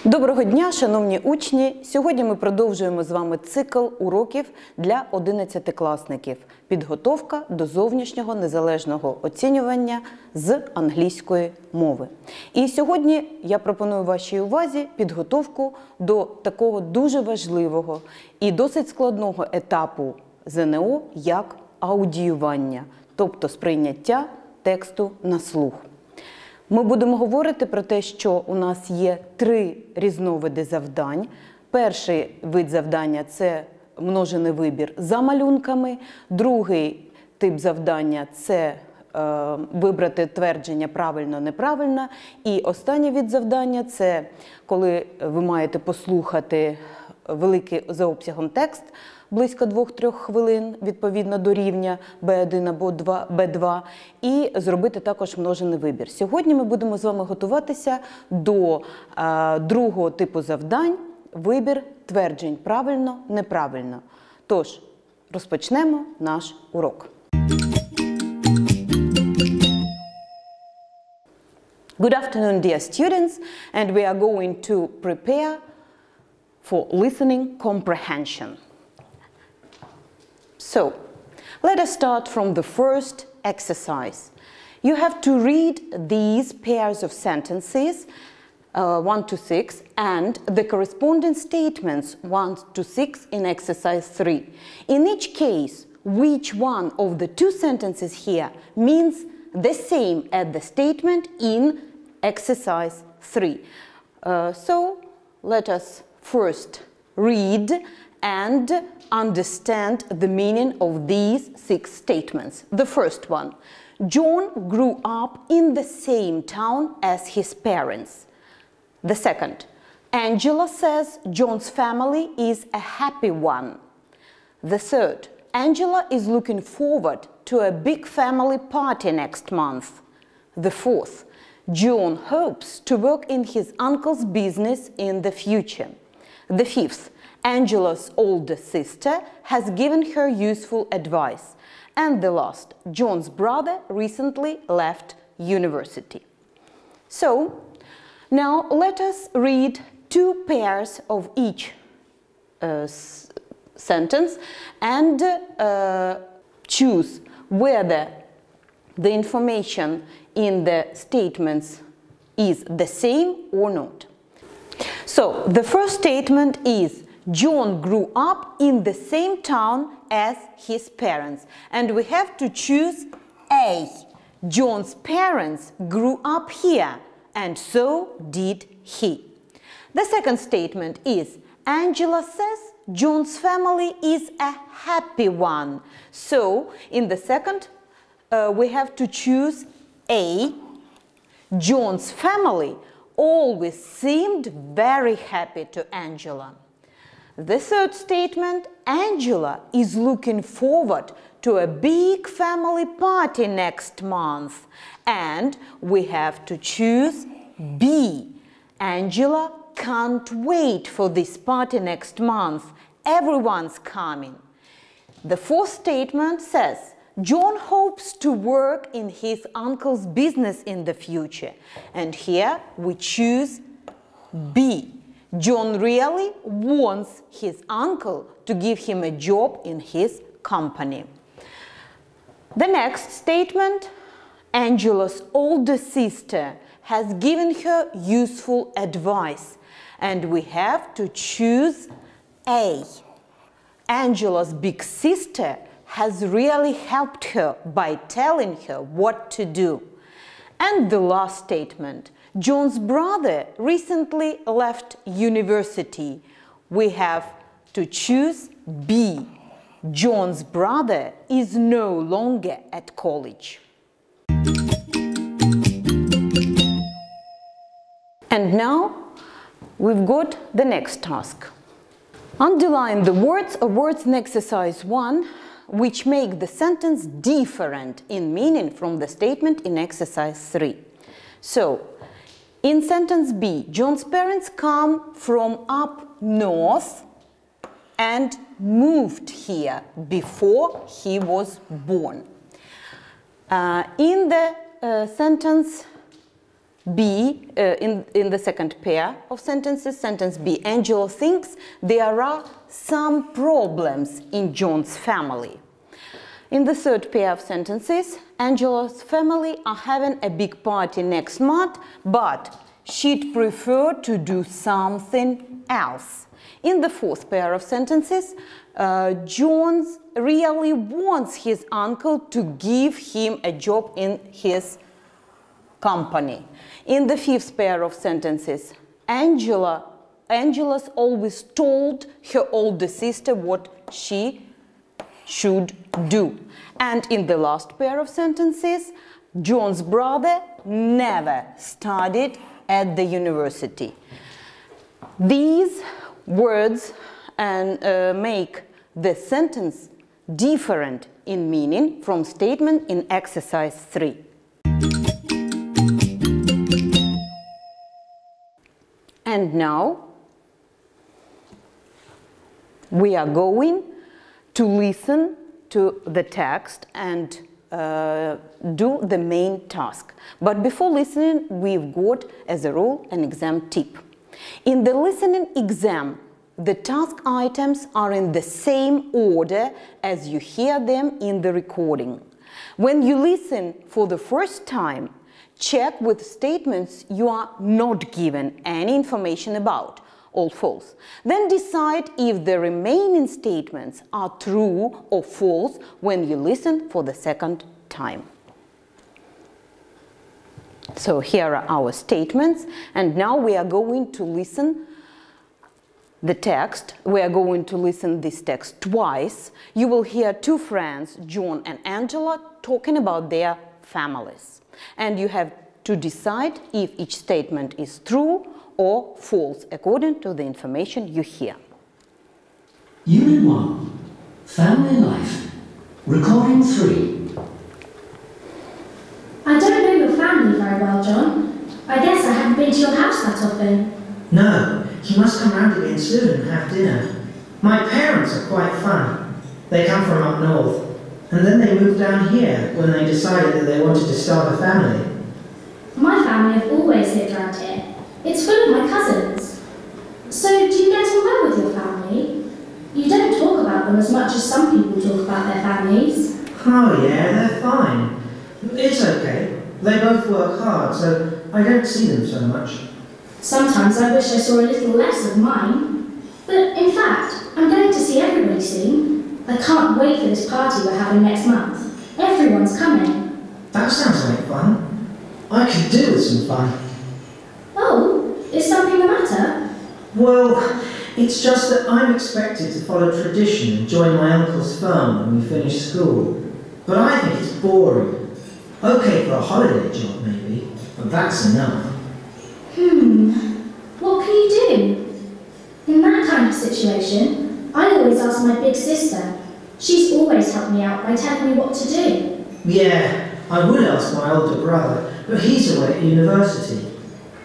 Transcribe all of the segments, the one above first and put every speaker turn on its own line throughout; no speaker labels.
Доброго дня, шановні учні! Сьогодні ми продовжуємо з вами цикл уроків для 11-класників «Підготовка до зовнішнього незалежного оцінювання з англійської мови». І сьогодні я пропоную вашій увазі підготовку до такого дуже важливого і досить складного етапу ЗНО, як аудіювання, тобто сприйняття тексту на слух. Ми будемо говорити про те, що у нас є 3 різновиди завдань. Перший вид завдання – це множений вибір за малюнками. Другий тип завдання – це вибрати твердження правильно-неправильно. І останній вид завдання – це коли ви маєте послухати великий за обсягом текст, близько 2-3 хвилин, відповідно до рівня B1 або B2, і зробити також множений вибір. Сьогодні ми будемо з вами готуватися до другого типу завдань – вибір тверджень правильно-неправильно. Тож, розпочнемо наш урок. Good afternoon, dear students, and we are going to prepare for listening comprehension. So, let us start from the first exercise. You have to read these pairs of sentences, 1 to 6, and the corresponding statements 1 to 6 in exercise 3. In each case, which one of the 2 sentences here means the same as the statement in exercise 3. So, let us first read and understand the meaning of these 6 statements. The first one, John grew up in the same town as his parents. The second, Angela says John's family is a happy one. The third, Angela is looking forward to a big family party next month. The fourth, John hopes to work in his uncle's business in the future. The fifth, Angela's older sister has given her useful advice. And the last, John's brother recently left university. So, now let us read 2 pairs of each sentence and choose whether the information in the statements is the same or not. So, the first statement is John grew up in the same town as his parents. And we have to choose A. John's parents grew up here, and so did he. The second statement is Angela says John's family is a happy one. So, in the second, we have to choose A. John's family always seemed very happy to Angela. The third statement, Angela is looking forward to a big family party next month. And we have to choose B. Angela can't wait for this party next month. Everyone's coming. The fourth statement says, John hopes to work in his uncle's business in the future. And here we choose B. John really wants his uncle to give him a job in his company. The next statement, Angela's older sister has given her useful advice. And we have to choose A. Angela's big sister has really helped her by telling her what to do. And the last statement, John's brother recently left university. We have to choose B. John's brother is no longer at college. And now we've got the next task. Underline the words or words in exercise 1 which make the sentence different in meaning from the statement in exercise 3. So, in sentence B, John's parents come from up north and moved here before he was born. In the sentence B, in the second pair of sentences, sentence B, Angela thinks there are some problems in John's family. In the third pair of sentences, Angela's family are having a big party next month, but she'd prefer to do something else. In the fourth pair of sentences, John really wants his uncle to give him a job in his company. In the fifth pair of sentences, Angela's always told her older sister what she should do. And in the last pair of sentences, John's brother never studied at the university. These words make the sentence different in meaning from statement in exercise 3. And now we are going to listen to the text and do the main task. But before listening, we've got, as a rule, an exam tip. In the listening exam, the task items are in the same order as you hear them in the recording. When you listen for the first time, check with statements you are not given any information about, all false. Then decide if the remaining statements are true or false when you listen for the second time. So here are our statements, and now we are going to listen the text. We are going to listen this text twice. You will hear two friends, John and Angela, talking about their families. And you have to decide if each statement is true or false according to the information you hear.
Unit 1, Family Life, Recording 3.
I don't know your family very well, John. I guess I haven't been to your house that often.
No, you must come round again soon and have dinner. My parents are quite fun. They come from up north, and then they moved down here when they decided that they wanted to start a family.
My family have always lived around here. It's full of my cousins. So, do you get on well with your family? You don't talk about them as much as some people talk about their families.
Oh yeah, they're fine. It's okay. They both work hard, so I don't see them so much.
Sometimes I wish I saw a little less of mine. But in fact, I'm going to see everybody soon. I can't wait for this party we're having next month. Everyone's coming.
That sounds like fun. I could do with some fun.
Oh, is something the matter?
Well, it's just that I'm expected to follow tradition and join my uncle's firm when we finish school. But I think it's boring. Okay for a holiday job, maybe, but that's enough.
What can you do? In that kind of situation, I always ask my big sister. She's always helped me out by telling me what to do.
Yeah, I would ask my older brother, but he's away at university.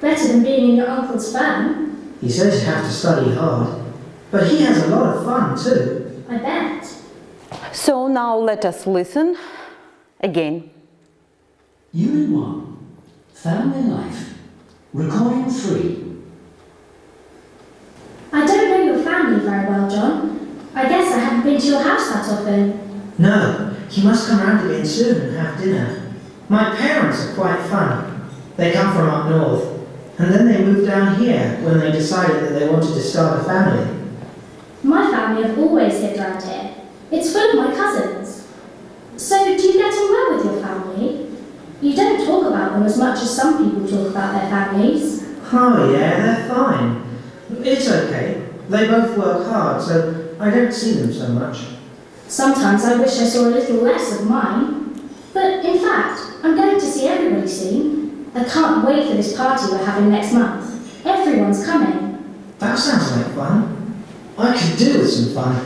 Better than being in your uncle's firm.
He says you have to study hard, but he has a lot of fun too.
I bet.
So now let us listen again.
Unit 1, Family Life, Recording 3.
I don't know your family very well, John. I guess I haven't been to your house that often.
No, you must come round again soon and have dinner. My parents are quite fun. They come from up north, and then they moved down here when they decided that they wanted to start a family.
My family have always lived around here. It's full of my cousins. So, do you get on well with your family? You don't talk about them as much as some people talk about their families.
Oh yeah, they're fine. It's okay. They both work hard, so I don't see them so much.
Sometimes I wish I saw a little less of mine. But in fact, I'm going to see everybody soon. I can't wait for this party we're having next month. Everyone's coming.
That sounds like fun. I could do with some fun.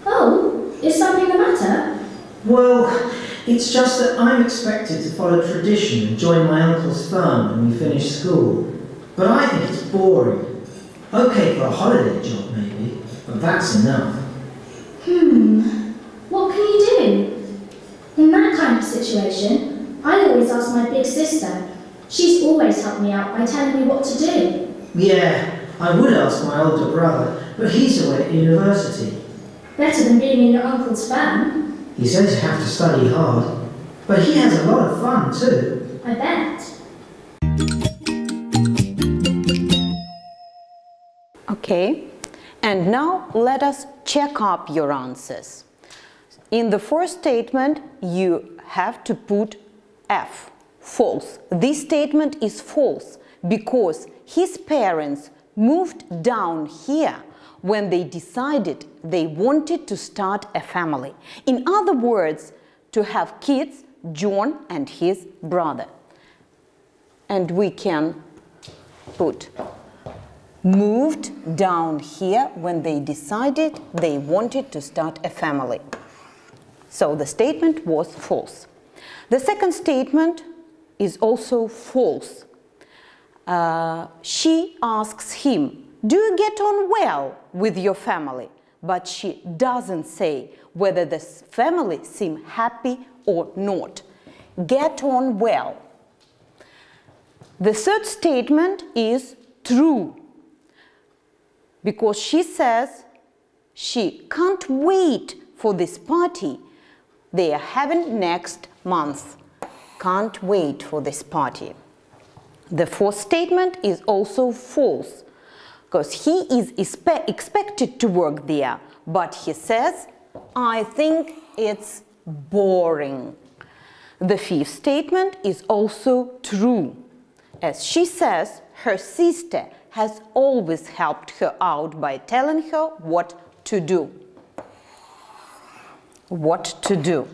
Oh, is something the matter?
Well, it's just that I'm expected to follow tradition and join my uncle's firm when we finish school. But I think it's boring. Okay for a holiday job, maybe, but that's enough.
What can you do? In that kind of situation, I always ask my big sister. She's always helped me out by telling me what to do.
Yeah, I would ask my older brother, but he's away at university.
Better than being in your uncle's firm.
He says you have to study hard, but he has a lot of fun too.
I bet.
Okay, and now let us check up your answers. In the first statement, you have to put F, false. This statement is false because his parents moved down here when they decided they wanted to start a family. In other words, to have kids, John and his brother. And we can put moved down here when they decided they wanted to start a family. So the statement was false. The second statement is also false. She asks him, "Do you get on well with your family?" But she doesn't say whether the family seem happy or not. Get on well. The third statement is true because she says she can't wait for this party they are having next month. Can't wait for this party. The fourth statement is also false because he is expected to work there, but he says, "I think it's boring." The fifth statement is also true, as she says her sister has always helped her out by telling her what to do. What to do.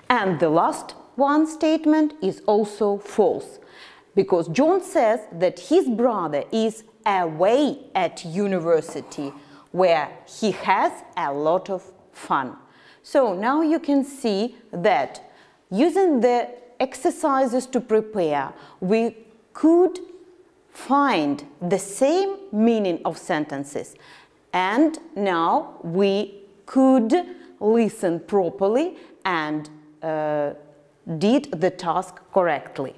And the last one statement is also false, because John says that his brother is away at university where he has a lot of fun. So now you can see that using the exercises to prepare, we could find the same meaning of sentences, and now we could listen properly and did the task correctly.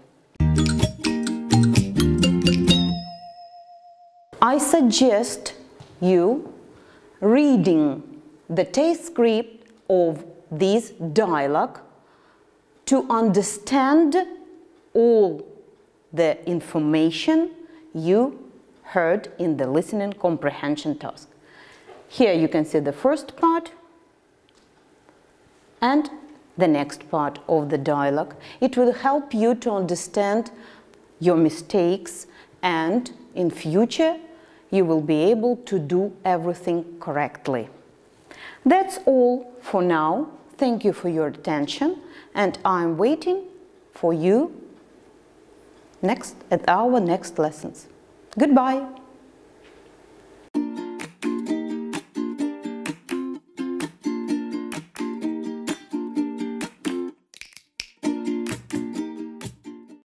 I suggest you reading the transcript of this dialogue to understand all the information you heard in the listening comprehension task. Here you can see the first part and the next part of the dialogue. It will help you to understand your mistakes, and in future you will be able to do everything correctly. That's all for now. Thank you for your attention, and I'm waiting for you at our next lessons. Goodbye.